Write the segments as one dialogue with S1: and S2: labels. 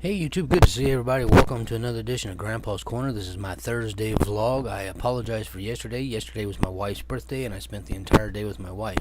S1: Hey YouTube, good to see everybody. Welcome to another edition of Grandpa's Corner. This is my Thursday vlog. I apologize for yesterday. Yesterday was my wife's birthday, and I spent the entire day with my wife.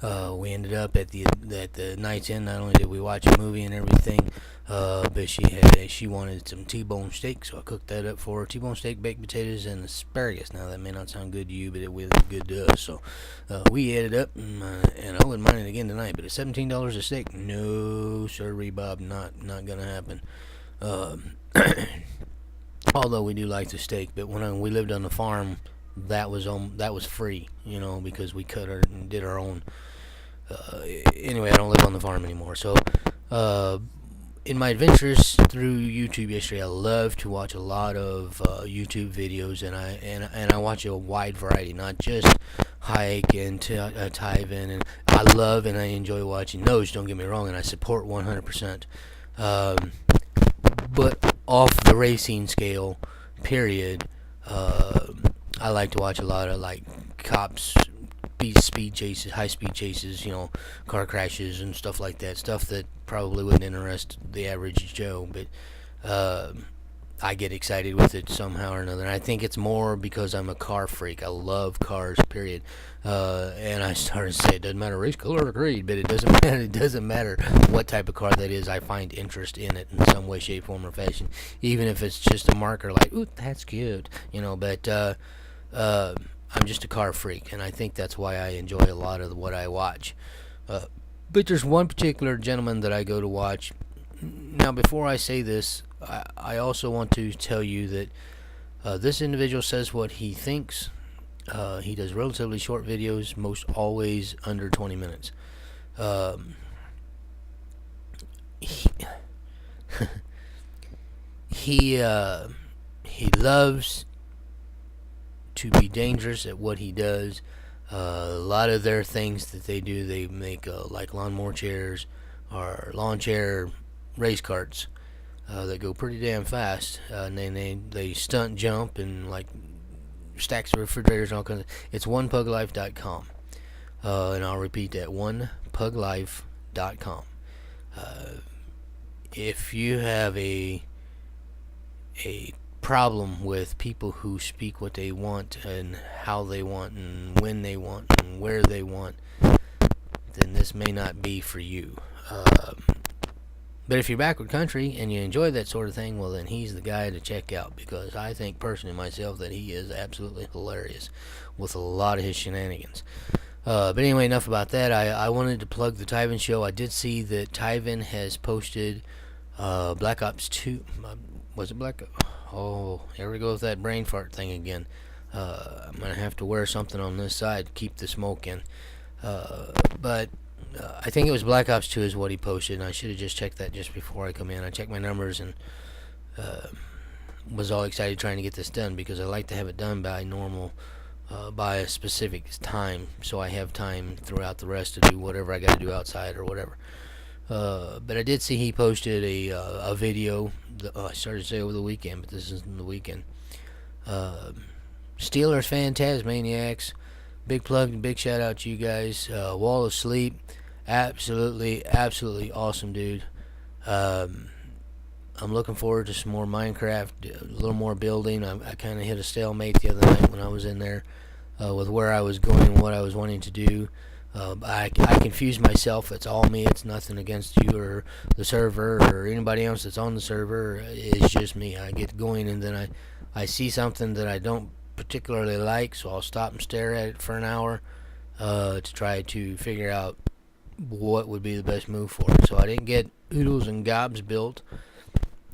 S1: We ended up at the night's end. Not only did we watch a movie and everything, but she wanted some T-bone steak, so I cooked that up for her. T-bone steak, baked potatoes, and asparagus. Now that may not sound good to you, but it was good to us. So we ate it up, and I wouldn't mind it again tonight. But at $17 a steak, no sirree, Bob, not gonna happen. Although we do like the steak, but when we lived on the farm, that was free, because we cut and did our own. Anyway, I don't live on the farm anymore. So, in my adventures through YouTube yesterday, I love to watch a lot of YouTube videos, and I watch a wide variety, not just hike and Tyven, and I love and I enjoy watching those. Don't get me wrong, and I support 100%. But off the racing scale, period, I like to watch a lot of like cops, speed chases, high speed chases, car crashes and stuff like that. Stuff that probably wouldn't interest the average Joe, but I get excited with it somehow or another. And I think it's more because I'm a car freak. I love cars, period. And I started to say it doesn't matter race, color, or creed, but it doesn't matter. It doesn't matter what type of car that is. I find interest in it in some way, shape, form, or fashion, even if it's just a marker like, ooh, that's cute, But I'm just a car freak, and I think that's why I enjoy a lot of what I watch. But there's one particular gentleman that I go to watch. Now, before I say this, I also want to tell you that this individual says what he thinks. He does relatively short videos, most always under 20 minutes. He he loves to be dangerous at what he does. A lot of their things that they do, they make like lawnmower chairs or lawn chair race carts that go pretty damn fast, and then they stunt jump and like stacks of refrigerators and all kinds of. It's onepuglife.com, and I'll repeat that, onepuglife.com. If you have a problem with people who speak what they want and how they want and when they want and where they want, then this may not be for you. But if you're backward country and you enjoy that sort of thing, well, then he's the guy to check out, because I think personally myself that he is absolutely hilarious with a lot of his shenanigans. But anyway, enough about that. I wanted to plug the Tyven show. I did see that Tyven has posted Black Ops 2. Was it Black Ops? Oh, here we go with that brain fart thing again. I'm going to have to wear something on this side to keep the smoke in. But I think it was Black Ops 2 is what he posted, and I should have just checked that just before I come in. I checked my numbers and was all excited trying to get this done, because I like to have it done by by a specific time, so I have time throughout the rest to do whatever I got to do outside or whatever. But I did see he posted a video. I started to say over the weekend, but this isn't the weekend. Steelers Phantasmaniacs. Big plug and big shout out to you guys. Wall of Sleep. Absolutely awesome, dude. I'm looking forward to some more Minecraft, a little more building. I kind of hit a stalemate the other night when I was in there with where I was going and what I was wanting to do. I confused myself. It's all me. It's nothing against you or the server or anybody else that's on the server. It's just me. I get going, and then I see something that I don't particularly like, so I'll stop and stare at it for an hour to try to figure out what would be the best move for it. So I didn't get oodles and gobs built,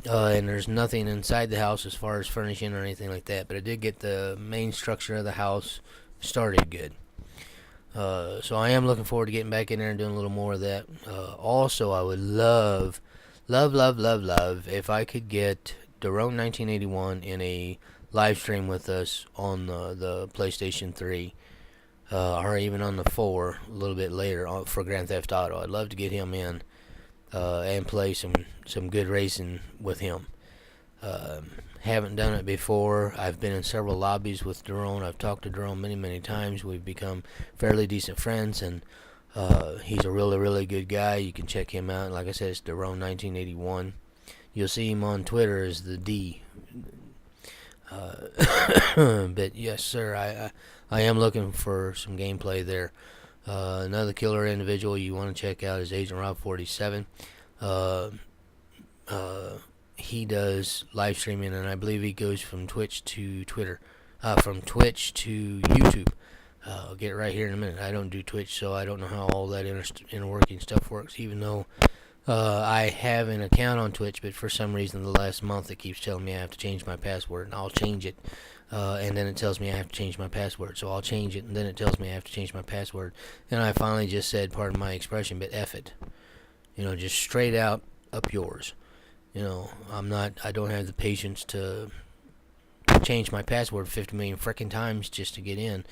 S1: and there's nothing inside the house as far as furnishing or anything like that, but I did get the main structure of the house started good. So I am looking forward to getting back in there and doing a little more of that. Also, I would love if I could get Daron 1981 in a live stream with us on the PlayStation 3, or even on the 4 a little bit later for Grand Theft Auto. I'd love to get him in and play some good racing with him. Haven't done it before. I've been in several lobbies with Daron. I've talked to Daron many times. We've become fairly decent friends, and he's a really good guy. You can check him out. Like I said, it's Daron 1981. You'll see him on Twitter as the D. But yes, sir, I am looking for some gameplay there. Another killer individual you want to check out is Agent Rob 47. He does live streaming, and I believe he goes from Twitch to Twitter, from Twitch to YouTube. I'll get right here in a minute. I don't do Twitch, so I don't know how all that interworking stuff works, even though I have an account on Twitch, but for some reason the last month it keeps telling me I have to change my password, and I'll change it, and then it tells me I have to change my password, so I'll change it, and then it tells me I have to change my password, and I finally just said, pardon my expression, but F it. Just straight out, up yours. I don't have the patience to change my password 50 million frickin' times just to get in.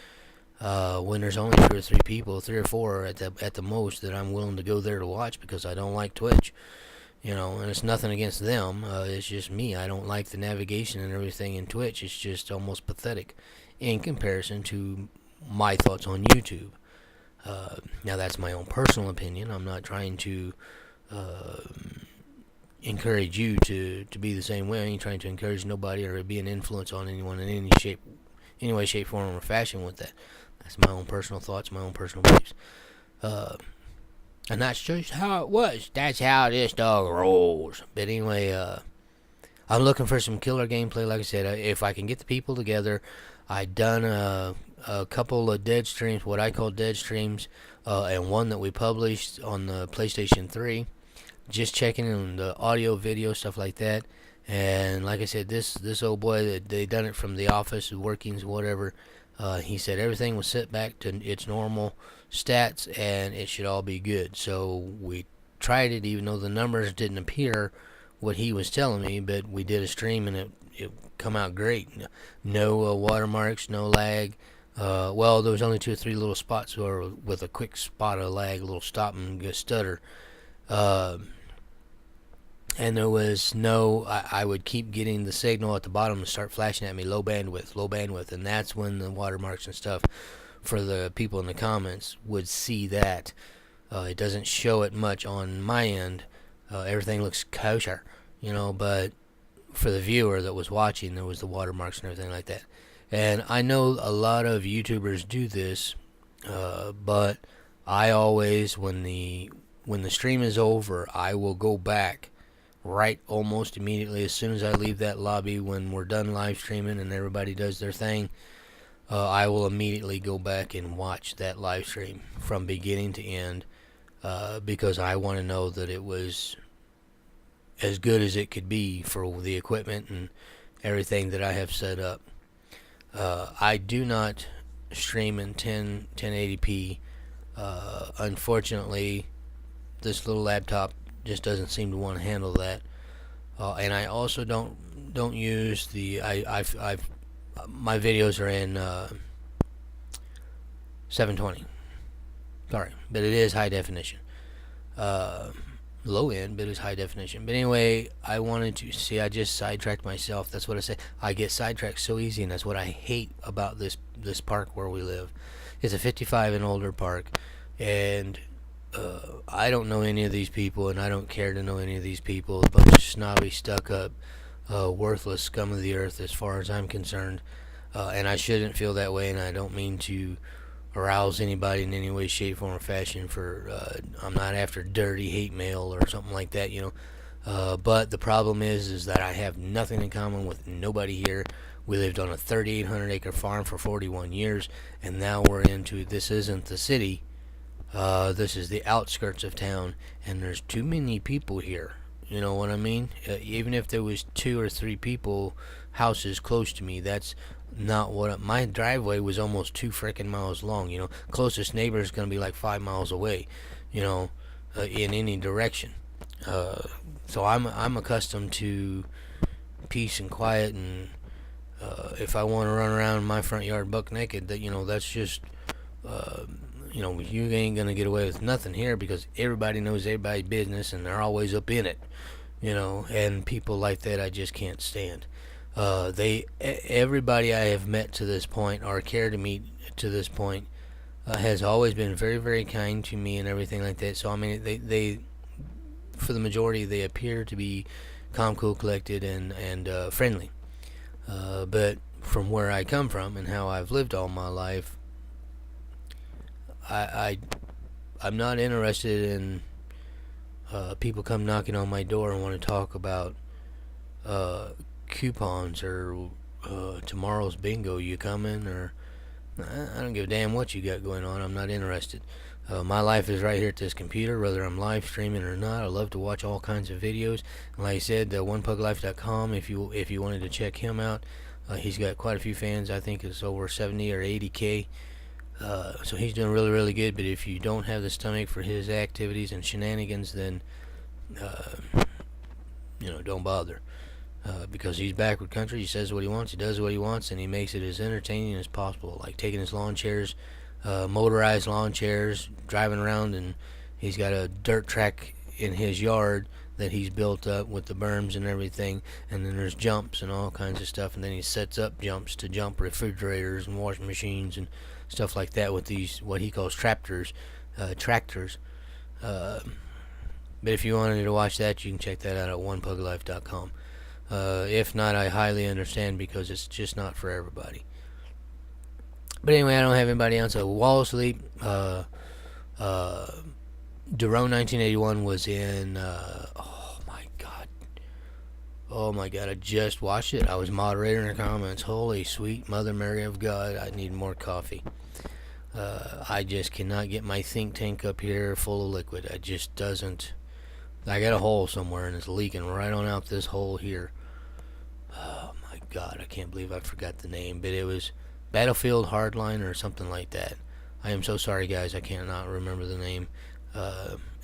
S1: When there's only 2 or 3 people, 3 or 4 at the most, that I'm willing to go there to watch because I don't like Twitch, and it's nothing against them. It's just me. I don't like the navigation and everything in Twitch. It's just almost pathetic in comparison to my thoughts on YouTube. Now that's my own personal opinion. I'm not trying to encourage you to be the same way. I ain't trying to encourage nobody or be an influence on anyone in any way, shape, form, or fashion with that. That's my own personal thoughts, my own personal beliefs. And that's just how it was. That's how this dog rolls. But anyway, I'm looking for some killer gameplay. Like I said, if I can get the people together, I've done a couple of dead streams, what I call dead streams, and one that we published on the PlayStation 3. Just checking in the audio, video, stuff like that. And like I said, this old boy, they done it from the office, workings, whatever. He said everything was set back to its normal stats, and it should all be good. So we tried it, even though the numbers didn't appear what he was telling me. But we did a stream, and it come out great. No watermarks, no lag. Well, there was only 2 or 3 little spots with a quick spot of lag, a little stop and stutter. And there was I would keep getting the signal at the bottom and start flashing at me low bandwidth, and that's when the watermarks and stuff for the people in the comments would see that. It doesn't show it much on my end. Everything looks kosher, but for the viewer that was watching, there was the watermarks and everything like that. And I know a lot of YouTubers do this, but I always, when the stream is over, I will go back right almost immediately as soon as I leave that lobby. When we're done live streaming and everybody does their thing, I will immediately go back and watch that live stream from beginning to end, because I want to know that it was as good as it could be for the equipment and everything that I have set up. I do not stream in 1080p. Unfortunately, this little laptop just doesn't seem to want to handle that, and I also don't use the my videos are in 720. Sorry, but it is high definition. Low end, but it's high definition. But anyway, I wanted to see. I just sidetracked myself. That's what I say. I get sidetracked so easy, and that's what I hate about this park where we live. It's a 55 and older park, and I don't know any of these people, and I don't care to know any of these people. A bunch of snobby, stuck-up, worthless scum of the earth, as far as I'm concerned. And I shouldn't feel that way, and I don't mean to arouse anybody in any way, shape, form, or fashion. I'm not after dirty hate mail or something like that, But the problem is that I have nothing in common with nobody here. We lived on a 3,800-acre farm for 41 years, and now we're into, this isn't the city. This is the outskirts of town, and there's too many people here. You know what I mean? Even if there was 2 or 3 houses close to me, that's not what my driveway was almost 2 freaking miles long. Closest neighbor is going to be like 5 miles away. In any direction. So I'm accustomed to peace and quiet, and if I want to run around my front yard buck naked, that's just. You ain't gonna get away with nothing here, because everybody knows everybody's business, and they're always up in it, and people like that I just can't stand. Everybody I have met to this point, or care to meet to this point, has always been very, very kind to me and everything like that. So I mean, they for the majority, they appear to be calm, cool, collected, and friendly. But from where I come from and how I've lived all my life, I'm not interested in people come knocking on my door and want to talk about coupons or tomorrow's bingo. You coming? Or I don't give a damn what you got going on. I'm not interested. My life is right here at this computer, whether I'm live streaming or not. I love to watch all kinds of videos. And like I said, onepuglife.com, if you wanted to check him out, he's got quite a few fans. I think it's over 70 or 80K. So he's doing really, really good. But if you don't have the stomach for his activities and shenanigans, then don't bother. Because he's backward country. He says what he wants, he does what he wants, and he makes it as entertaining as possible. Like taking his lawn chairs, motorized lawn chairs, driving around, and he's got a dirt track in his yard that he's built up with the berms and everything, and then there's jumps and all kinds of stuff, and then he sets up jumps to jump refrigerators and washing machines and stuff like that with these, what he calls tractors. But if you wanted to watch that, you can check that out at onepuglife.com. If not, I highly understand, because it's just not for everybody. But anyway, I don't have anybody else. So Wall of Sleep, Daron 1981 was in, oh my god, I just watched it. I was moderator in the comments. Holy sweet Mother Mary of God, I need more coffee. I just cannot get my think tank up here full of liquid. It just doesn't. I got a hole somewhere and it's leaking right on out this hole here. Oh my god, I can't believe I forgot the name, but it was Battlefield Hardline or something like that. I am so sorry, guys, I cannot remember the name,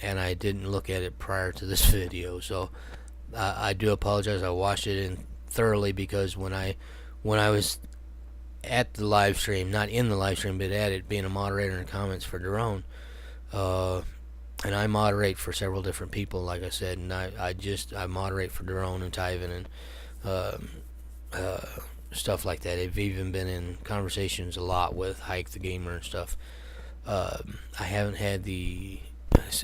S1: and I didn't look at it prior to this video, so I do apologize. I watched it in thoroughly, because when I was at the live stream, not in the live stream, but at it, being a moderator in comments for Daron, and I moderate for several different people, like I said, and I moderate for Daron and Tyven and stuff like that. I've even been in conversations a lot with Hike the Gamer and stuff. I haven't had the...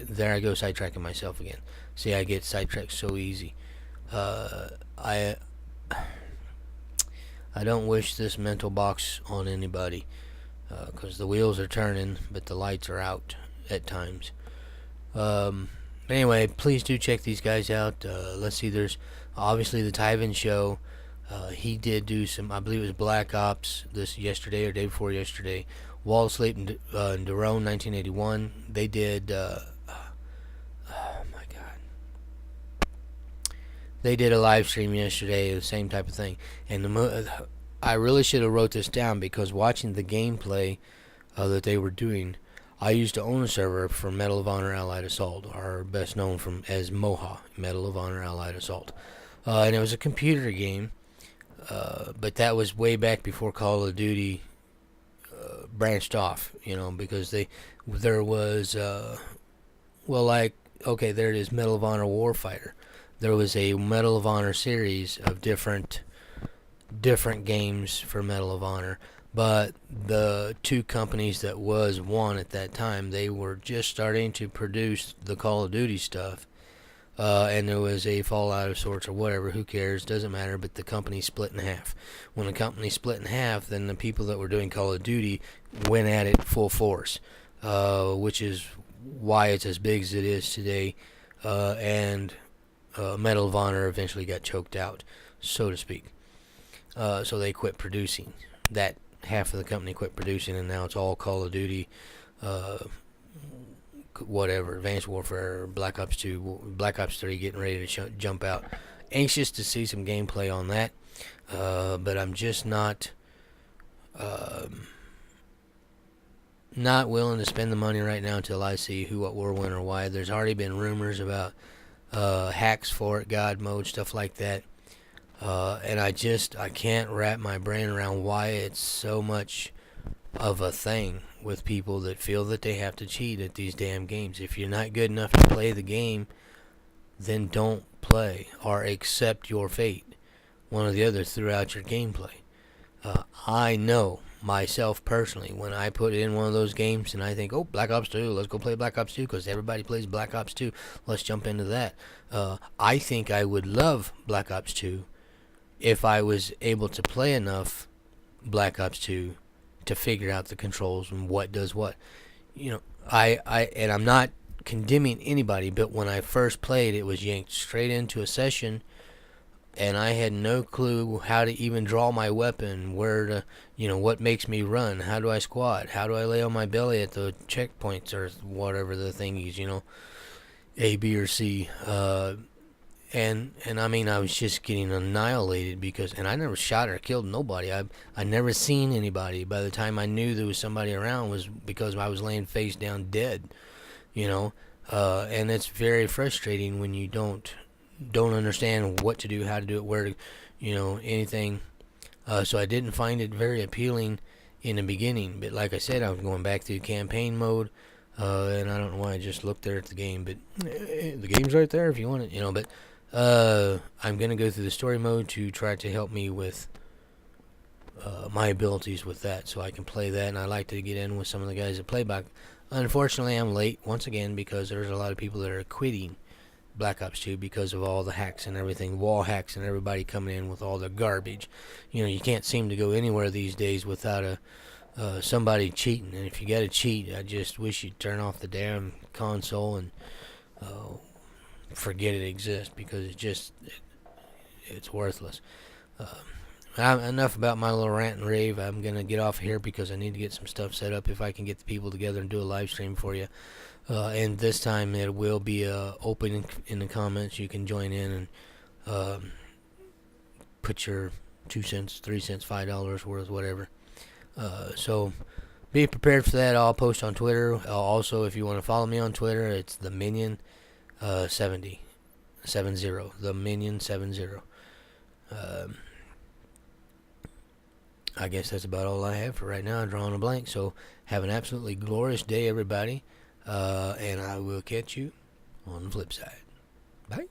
S1: There I go, sidetracking myself again. See, I get sidetracked so easy. I don't wish this mental box on anybody, because the wheels are turning, but the lights are out at times. Anyway, please do check these guys out. Let's see, there's obviously the Tyven show. He did do some, I believe it was Black Ops this yesterday or day before yesterday. Wall of Sleep and Daron 1981. They did, oh my god. They did a live stream yesterday, the same type of thing. And I really should have wrote this down, because watching the gameplay that they were doing, I used to own a server for Medal of Honor Allied Assault, or best known as MOHA, Medal of Honor Allied Assault. And it was a computer game, but that was way back before Call of Duty branched off, because there was, okay, there it is, Medal of Honor Warfighter. There was a Medal of Honor series of different games for Medal of Honor, but the two companies that was one at that time, they were just starting to produce the Call of Duty stuff, and there was a fallout of sorts or whatever, who cares, doesn't matter, but the company split in half. When the company split in half, then the people that were doing Call of Duty went at it full force, which is why it's as big as it is today, and Medal of Honor eventually got choked out, so to speak. So they quit producing. That half of the company quit producing, and now it's all Call of Duty, whatever, Advanced Warfare, Black Ops 2, Black Ops 3 getting ready to jump out. Anxious to see some gameplay on that, but I'm just not willing to spend the money right now until I see who, what, where, when, or why. There's already been rumors about hacks for it, God mode, stuff like that. And I can't wrap my brain around why it's so much of a thing with people that feel that they have to cheat at these damn games. If you're not good enough to play the game, then don't play, or accept your fate, one or the other, throughout your gameplay. I know myself personally, when I put in one of those games and I think, oh, Black Ops 2, let's go play Black Ops 2 because everybody plays Black Ops 2. Let's jump into that. I think I would love Black Ops 2 if I was able to play enough Black Ops 2 to figure out the controls and what does what. You know, and I'm not condemning anybody, but when I first played, it was yanked straight into a session, and I had no clue how to even draw my weapon, where to, what makes me run, how do I squat, how do I lay on my belly at the checkpoints or whatever the thing is, A, B, or C. And I mean, I was just getting annihilated and I never shot or killed nobody. I never seen anybody. By the time I knew there was somebody around, was because I was laying face down dead, and it's very frustrating when you don't understand what to do, how to do it, where to, anything. So I didn't find it very appealing in the beginning. But like I said, I was going back through campaign mode, and I don't know why I just looked there at the game, but the game's right there if you want it, But I'm going to go through the story mode to try to help me with my abilities with that, so I can play that, and I like to get in with some of the guys that play back. Unfortunately, I'm late once again because there's a lot of people that are quitting Black Ops 2 because of all the hacks and everything, wall hacks, and everybody coming in with all the garbage. You can't seem to go anywhere these days without somebody cheating, and if you got to cheat, I just wish you'd turn off the damn console and forget it exists, because it's worthless. Enough about my little rant and rave. I'm gonna get off here because I need to get some stuff set up if I can get the people together and do a live stream for you. And this time it will be open in the comments. You can join in and put your 2 cents, 3 cents, $5 worth, whatever. So be prepared for that. I'll post on Twitter. Also, if you want to follow me on Twitter, it's the Minion 70, the Minion 70. I guess that's about all I have for right now. I'm drawing a blank. So have an absolutely glorious day, everybody. And I will catch you on the flip side. Bye.